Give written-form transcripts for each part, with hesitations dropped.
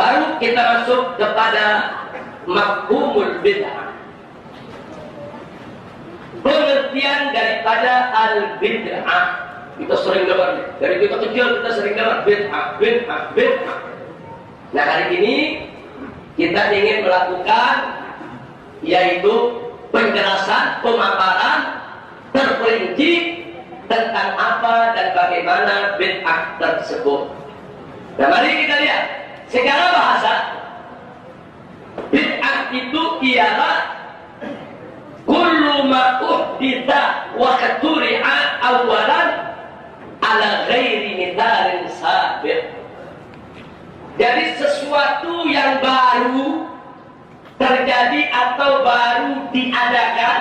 Baru kita masuk kepada mafhumul bid'ah. Pengertian daripada al-bid'ah. Kita sering dengar, dari kita kecil kita sering dengar bid'ah, bid'ah, bid'ah. Nah, hari ini kita ingin melakukan yaitu penjelasan, pemaparan terperinci tentang apa dan bagaimana bid'ah tersebut. Nah, mari kita lihat. Secara bahasa, bid'ah itu ialah kullu ma uhditha wa katuri'a awalan ala ghairi mithalin sabiq. Jadi sesuatu yang baru terjadi atau baru diadakan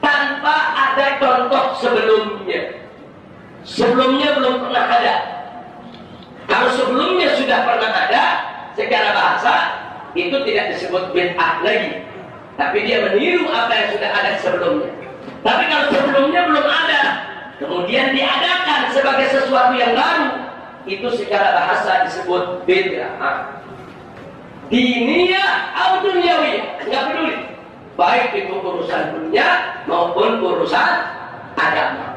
tanpa ada contoh sebelumnya. Sebelumnya belum pernah ada. Kalau sebelumnya sudah pernah ada, secara bahasa itu tidak disebut bid'ah lagi, tapi dia meniru apa yang sudah ada sebelumnya. Tapi kalau sebelumnya belum ada, kemudian diadakan sebagai sesuatu yang baru, itu secara bahasa disebut bid'ah. Diniyah atau dunyawiyah, nggak peduli, baik itu urusan dunia maupun urusan agama.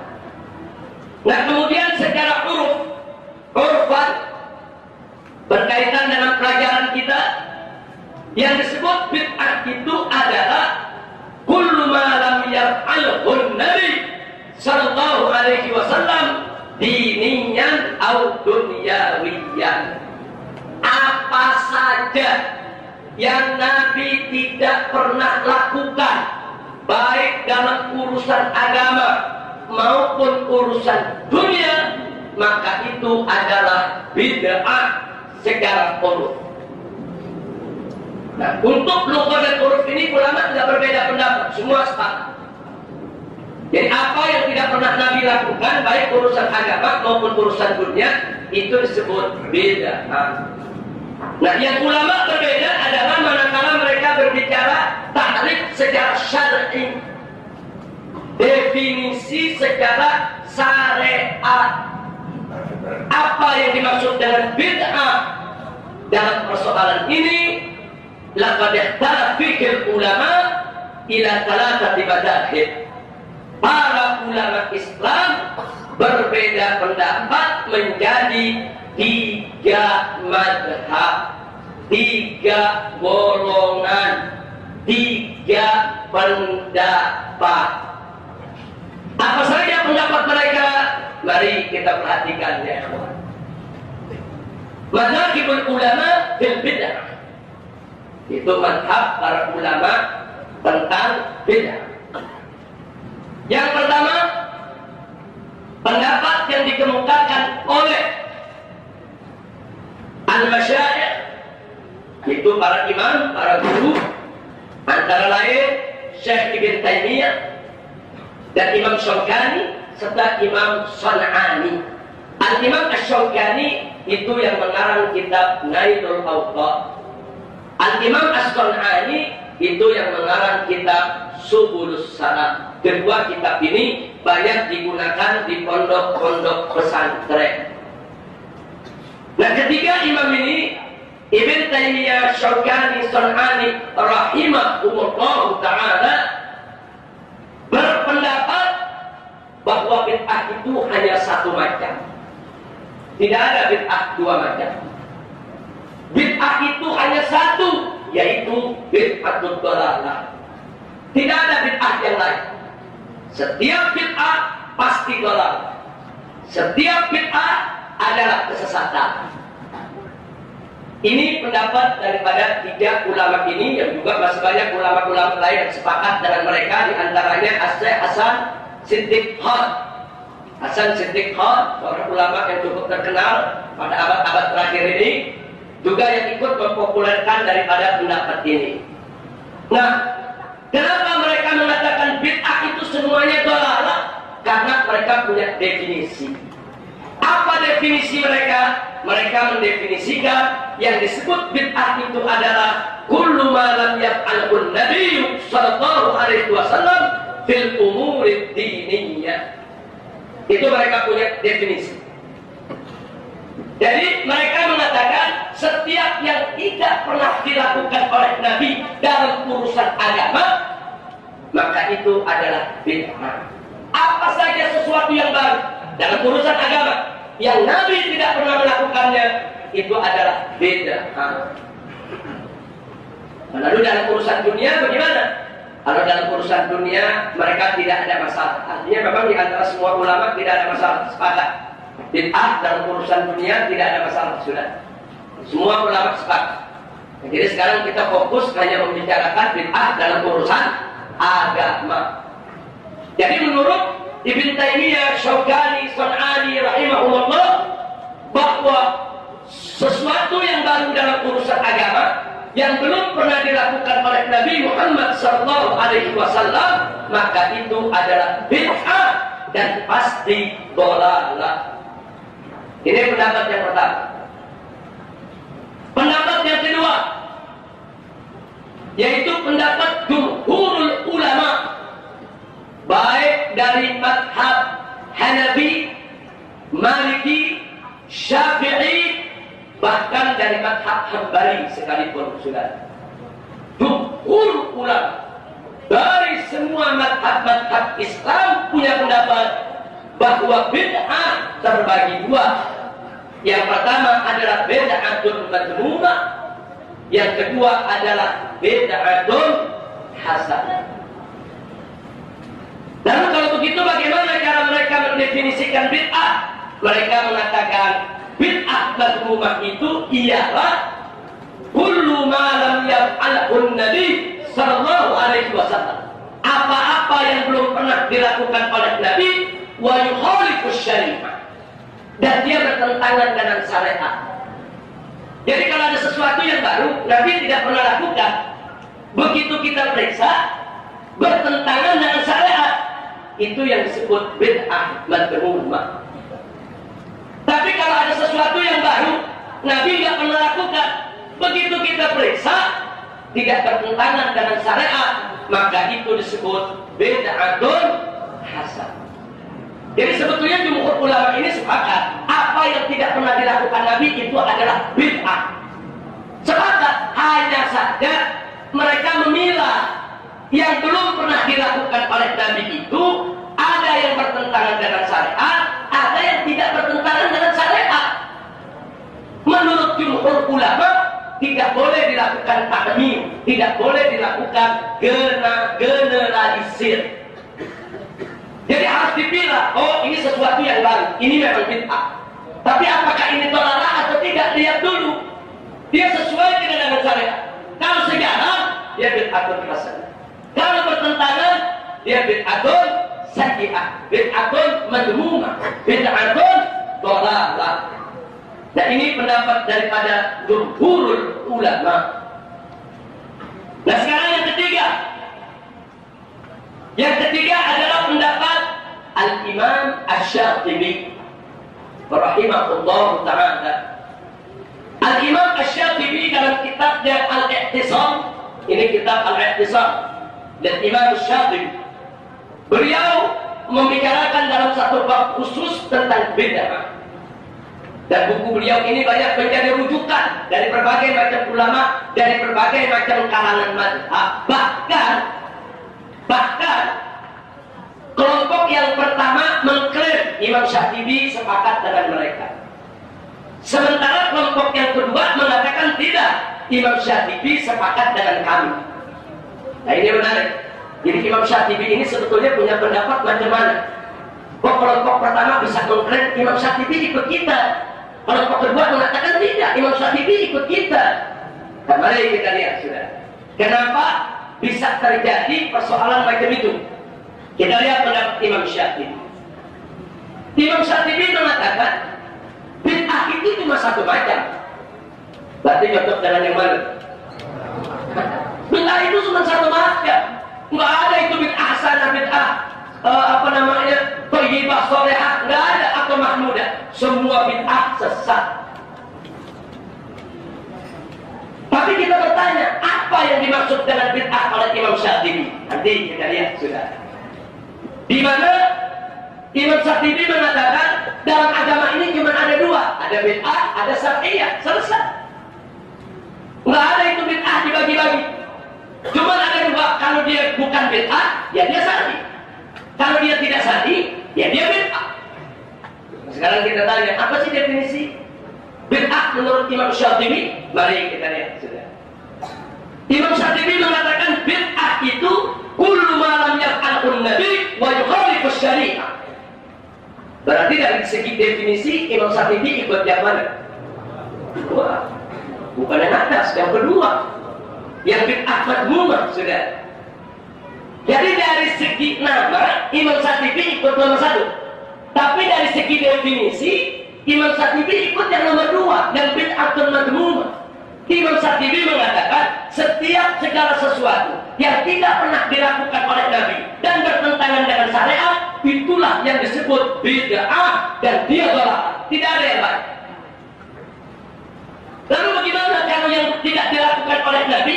Nah, kemudian secara urfan berkaitan dengan pelajaran kita, yang disebut bid'ah itu adalah kullu ma lam yaf'alhu Nabi sallallahu alaihi wasallam diniyan au dunyawiyan. Apa saja yang Nabi tidak pernah lakukan, baik dalam urusan agama maupun urusan dunia, maka itu adalah bid'ah secara uruf. Nah, untuk lugah dan uruf ini ulama tidak berbeda pendapat, semua sepakat. Jadi apa yang tidak pernah Nabi lakukan, baik urusan agama maupun urusan dunia, itu disebut bid'ah. Nah, yang ulama berbeda adalah manakala mereka berbicara takrif secara syar'i, definisi secara syariat. Apa yang dimaksud dengan bid'ah dalam persoalan ini? Laqad ikhtalafa fihi ulama ila thalathati madahib. Para ulama Islam berbeda pendapat menjadi 3 madhab, 3 golongan, 3 pendapat. Apa saja pendapat mereka? Mari kita perhatikan ya. Mazhabul ulama fil bid'ah. Itu mazhab para ulama tentang bid'ah. Yang pertama, pendapat yang dikemukakan oleh al-masyayikh, itu para imam, para guru, antara lain Syekh Ibn Taimiyah dan Imam Syaukani serta Imam San'ani. Al-Imam Asy-Syaukani itu yang mengarang kitab Nailul Awtar. Al-Imam As-San'ani itu yang mengarang kitab Subulus Salam. Kedua kitab ini banyak digunakan di pondok-pondok pesantren. Nah, ketiga imam ini, Ibn Taimiyah, Syaukani, San'ani rahimahumullah ta'ala, berpendapat bahwa bid'ah itu hanya 1 macam. Tidak ada bid'ah 2 macam. Bid'ah itu hanya 1, yaitu bid'atul dhalalah. Tidak ada bid'ah yang lain. Setiap bid'ah pasti dhalalah. Setiap bid'ah adalah kesesatan. Ini pendapat daripada 3 ulama ini, yang juga masih banyak ulama-ulama lain yang sepakat dengan mereka, di antaranya Syekh Hasan Siddiq Khan. Hasan Siddiq Khan, seorang ulama yang cukup terkenal pada abad-abad terakhir ini, juga yang ikut mempopulerkan daripada pendapat ini. Nah, kenapa mereka mengatakan bid'ah itu semuanya dhalalah? Karena mereka punya definisi. Apa definisi mereka? Mereka mendefinisikan yang disebut bid'ah itu adalah kullu ma lam yaf'alhu Nabi sallallahu alaihi wasallam fil umuri diniyah. Itu mereka punya definisi. Jadi mereka mengatakan setiap yang tidak pernah dilakukan oleh Nabi dalam urusan agama, maka itu adalah bid'ah. Apa saja sesuatu yang baru dalam urusan agama yang Nabi tidak pernah melakukannya, itu adalah bid'ah. Lalu dalam urusan dunia bagaimana? Kalau dalam urusan dunia mereka tidak ada masalah. Artinya memang di antara semua ulama tidak ada masalah, sepakat. Bid'ah dalam urusan dunia tidak ada masalah, sudah. Semua ulama sepakat. Jadi sekarang kita fokus hanya membicarakan bid'ah dalam urusan agama. Jadi menurut Ibn Taimiyah, Syaukani, Sun'ani rahimahullah, bahwa sesuatu yang baru dalam urusan agama yang belum pernah dilakukan oleh Nabi Muhammad SAW, maka itu adalah bid'ah dan pasti dhalalah. Ini pendapat yang pertama. Pendapat yang kedua, yaitu pendapat jumhurul ulama, baik dari mazhab Hanafi, Maliki, Syafi'i, bahkan dari mazhab Hambali sekalipun, sudah. Jumhur ulama dari semua mazhab-mazhab Islam punya pendapat bahwa bid'ah terbagi dua. Yang pertama adalah bid'atun madmumah, yang kedua adalah bid'atun hasanah. Lalu kalau begitu bagaimana cara mereka mendefinisikan bid'ah? Mereka mengatakan bid'ah madmumah itu ialah kullu ma lam yaf'alhu Nabi sallallahu alaihi wasallam. Apa-apa yang belum pernah dilakukan oleh Nabi wa yukhalifus syariah, dan dia bertentangan dengan syariat. Jadi kalau ada sesuatu yang baru Nabi tidak pernah lakukan, begitu kita periksa bertentangan dengan syariat, itu yang disebut bid'ah madmumah. Tapi kalau ada sesuatu yang baru Nabi tidak pernah lakukan, begitu kita periksa tidak bertentangan dengan syariat, maka itu disebut bid'atun hasanah. Jadi sebetulnya jumhur ulama ini sepakat, apa yang tidak pernah dilakukan Nabi itu adalah bid'ah. Sepakat, hanya saja mereka memilah yang belum pernah dilakukan oleh Nabi itu, ada yang bertentangan dengan syariat, ada yang tidak bertentangan dengan syariat. Menurut jumhur ulama, tidak boleh dilakukan takmim, tidak boleh dilakukan generalisir. Jadi harus dipilah, oh ini sesuatu yang baru, ini memang bid'ah. Tapi apakah ini dhalalah atau tidak, lihat dulu. Dia sesuai tidak dengan syariat. Kalau sejarah, dia bid'atun hasanah. Kalau bertentangan, dia bid'atun sayyi'ah, bid'atun madmumah, bid'atun dhalalah. Nah ini pendapat daripada jumhurul ulama. Nah sekarang yang ketiga. Yang ketiga adalah pendapat Al-Imam Asy-Syatibi rahimahullah ta'ala. Al-Imam Asy-Syatibi dalam kitabnya Al-I'tisam, ini kitab Al-I'tisam dan Imam Asy-Syatibi, beliau membicarakan dalam satu bab khusus tentang bid'ah. Dan buku beliau ini banyak menjadi rujukan dari berbagai macam ulama, dari berbagai macam kalangan mazhab. Bahkan kelompok yang pertama mengklaim Imam Syatibi sepakat dengan mereka. Sementara kelompok yang kedua mengatakan tidak, Imam Syatibi sepakat dengan kami. Nah ini menarik. Jadi Imam Syatibi ini sebetulnya punya pendapat macam mana? Kelompok pertama bisa mengklaim Imam Syatibi ikut kita, kelompok kedua mengatakan tidak, Imam Syatibi ikut kita. Nah, mari kita lihat sudah. Kenapa bisa terjadi persoalan macam itu? Kita lihat pendapat Imam Syatibi. Imam Syatibi mengatakan bid'ah itu cuma satu macam. Berarti cocok dengan yang mana? Bid'ah itu cuma satu macam. Enggak ada itu bid'ah hasanah, bid'ah thayyibah, sholihah, enggak ada, atau mahmudah. Semua bid'ah sesat. Tapi kita bertanya, apa yang dimaksud dengan bid'ah oleh Imam Syatibi? Nanti kita lihat sudah. Di mana Imam Syatibi mengatakan dalam agama ini cuma ada dua, ada bid'ah, ada syar'iyah, selesai. Nggak ada itu bid'ah dibagi-bagi. Cuma ada dua, kalau dia bukan bid'ah, ya dia syar'i. Kalau dia tidak syar'i, ya dia bid'ah. Sekarang kita tanya, apa sih definisi bid'ah menurut Imam Syatibi? Mari kita lihat sudah. Imam Syatibi mengatakan bid'ah itu kullu ma lam yaf'alhu Nabi wa yukhalifu syariah. Berarti dari segi definisi Imam Syatibi ikut yang mana? Kedua. Bukan yang atas, yang kedua. Yang bid'ah madmumah sudah. Jadi dari segi nama Imam Syatibi ikut nomor satu. Tapi dari segi definisi Imam Syatibi ikut yang nomor dua, yang bid'ah madmumah. Imam Syatibi mengatakan setiap segala sesuatu yang tidak pernah dilakukan oleh Nabi dan bertentangan dengan syariat, itulah yang disebut bid'ah dan dia tolak. Tidak ada yang lain. Lalu bagaimana kalau yang tidak dilakukan oleh Nabi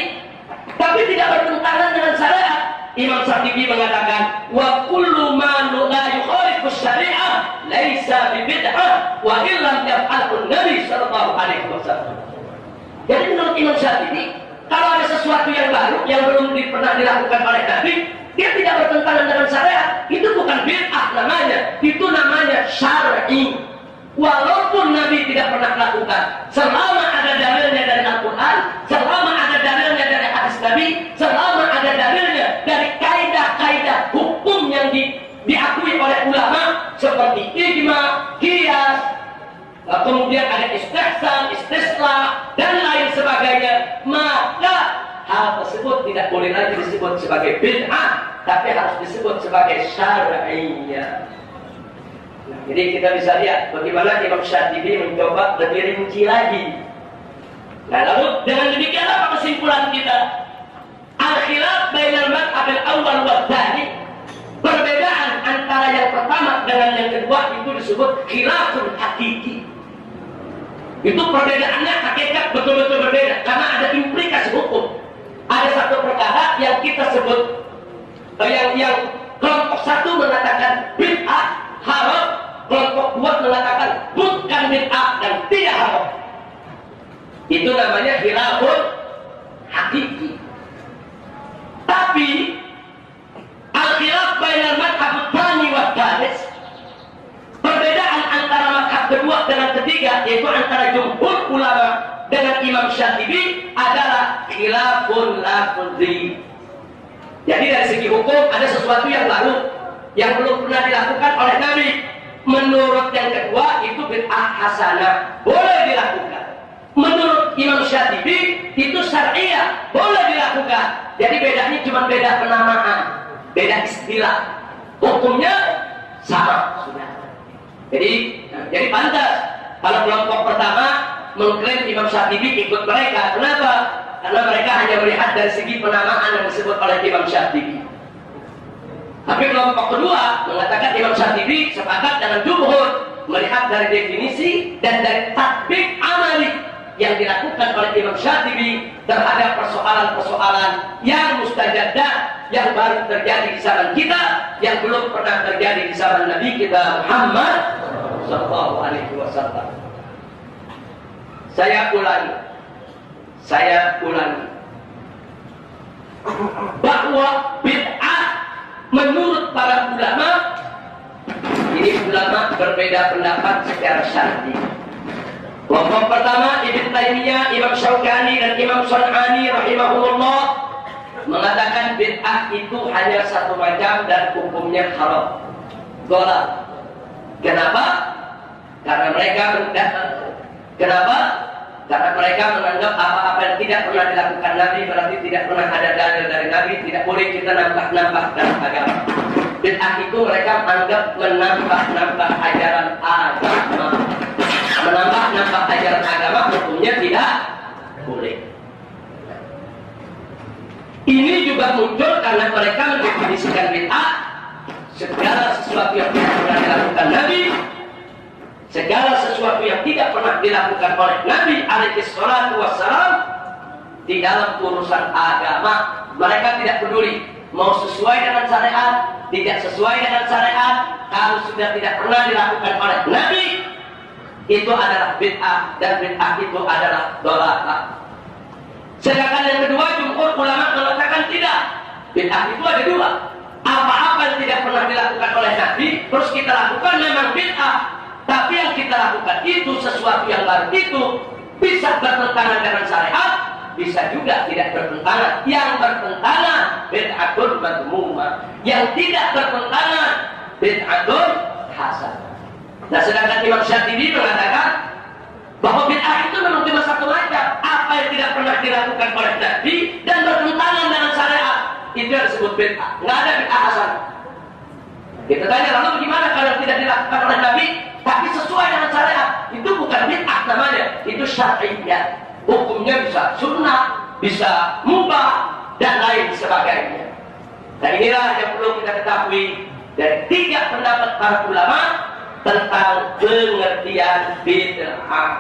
tapi tidak bertentangan dengan syariat? Imam Syatibi mengatakan wa kullu ma la yukhalifu syariah laisa bi bid'ah wa illam yaf'alhu Nabi sallallahu alaihi wasallam. Jadi menurut Imam Syatibi, kalau ada sesuatu yang baru yang belum pernah dilakukan oleh Nabi, dia tidak bertentangan dengan syariat, itu bukan bid'ah namanya, itu namanya syar'i. Walaupun Nabi tidak pernah lakukan, selama ada dalilnya dari Al-Quran, selama ada dalilnya dari hadis Nabi, selama ada dalilnya dari kaidah-kaidah hukum yang diakui oleh ulama seperti ijma, qiyas, kemudian ada istihsan, istislah dan lain sebagainya, maka hal tersebut tidak boleh lagi disebut sebagai bid'ah, tapi harus disebut sebagai syar'iyyah. Jadi kita bisa lihat bagaimana Imam Syatibi mencoba lebih rinci lagi. Nah, lalu dengan demikian apa kesimpulan kita? Al-khilaf bainal madhhab al-awwal wa tsani. Perbedaan antara yang pertama dengan yang kedua itu disebut khilafun hakiki. Itu perbedaannya hakikat betul-betul berbeda karena ada implikasi hukum. Ada satu perkara yang kita sebut yang kelompok satu mengatakan bid'ah haram, kelompok dua mengatakan bukan bid'ah dan tidak haram. Itu namanya khilafun hakiki. Tapi al-khilaf bainal madhhab tsani wa tsalits, perbedaan antara madhab kedua dengan ketiga, yaitu antara jumhur ulama dengan Imam Syatibi adalah khilafun lafzi. Jadi dari segi hukum ada sesuatu yang baru yang belum pernah dilakukan oleh Nabi. Menurut yang kedua itu bid'ah hasanah, boleh dilakukan. Menurut Imam Syatibi itu syar'iyah, boleh dilakukan. Jadi bedanya cuma beda penamaan, beda istilah. Hukumnya sama sudah. Jadi pantas kalau kelompok pertama mengklaim Imam Syatibi ikut mereka. Kenapa? Karena mereka hanya melihat dari segi penamaan yang disebut oleh Imam Syatibi. Tapi kelompok kedua mengatakan Imam Syatibi sepakat dengan jumhur, melihat dari definisi dan dari tatbik amali yang dilakukan oleh Imam Syatibi terhadap persoalan-persoalan yang mustajadah, yang baru terjadi di zaman kita, yang belum pernah terjadi di zaman Nabi kita Muhammad sallallahu alaihi wasallam. Saya ulangi bahwa bid'ah menurut para ulama, ini ulama berbeda pendapat secara syar'i. Kelompok pertama Ibnu Taimiyah, Imam Syaukani dan Imam Sun'ani rahimahullah mengatakan bid'ah itu hanya satu macam dan hukumnya haram, dolal. Kenapa? Karena mereka menganggap apa-apa yang tidak pernah dilakukan Nabi berarti tidak pernah ada dalil dari Nabi, tidak boleh kita nambah-nambah dalam agama. Bid'ah itu mereka anggap menambah-nambah ajaran agama. Menambah-nambah ajaran agama hukumnya tidak boleh. Ini juga muncul karena mereka mendefinisikan bid'ah segala sesuatu yang tidak pernah dilakukan Nabi, segala sesuatu yang tidak pernah dilakukan oleh Nabi alaihi salatu wassalam di dalam urusan agama. Mereka tidak peduli mau sesuai dengan syariat, tidak sesuai dengan syariat, kalau sudah tidak pernah dilakukan oleh Nabi, itu adalah bid'ah, dan bid'ah itu adalah dhalalah. Sedangkan yang kedua, jumhur ulama mengatakan tidak. Bid'ah itu ada dua. Apa-apa yang tidak pernah dilakukan oleh Nabi, terus kita lakukan, memang bid'ah. Tapi yang kita lakukan itu sesuatu yang baru, itu bisa bertentangan dengan syariat, bisa juga tidak bertentangan. Yang bertentangan bid'atun madmumah, yang tidak bertentangan bid'atun hasanah. Nah, sedangkan Imam Syatibi mengatakan bahwa bid'ah itu memang cuma satu macam, apa yang tidak pernah dilakukan oleh Nabi dan bertentangan dengan syariat, itu yang disebut bid'ah. Nggak ada bid'ah hasanah. Kita tanya, lalu bagaimana kalau tidak dilakukan oleh Nabi tapi sesuai dengan syariat? Itu bukan bid'ah namanya, itu syar'iyyah. Hukumnya bisa sunnah, bisa mubah, dan lain sebagainya. Nah, inilah yang perlu kita ketahui dari tiga pendapat para ulama tentang pengertian bid'ah.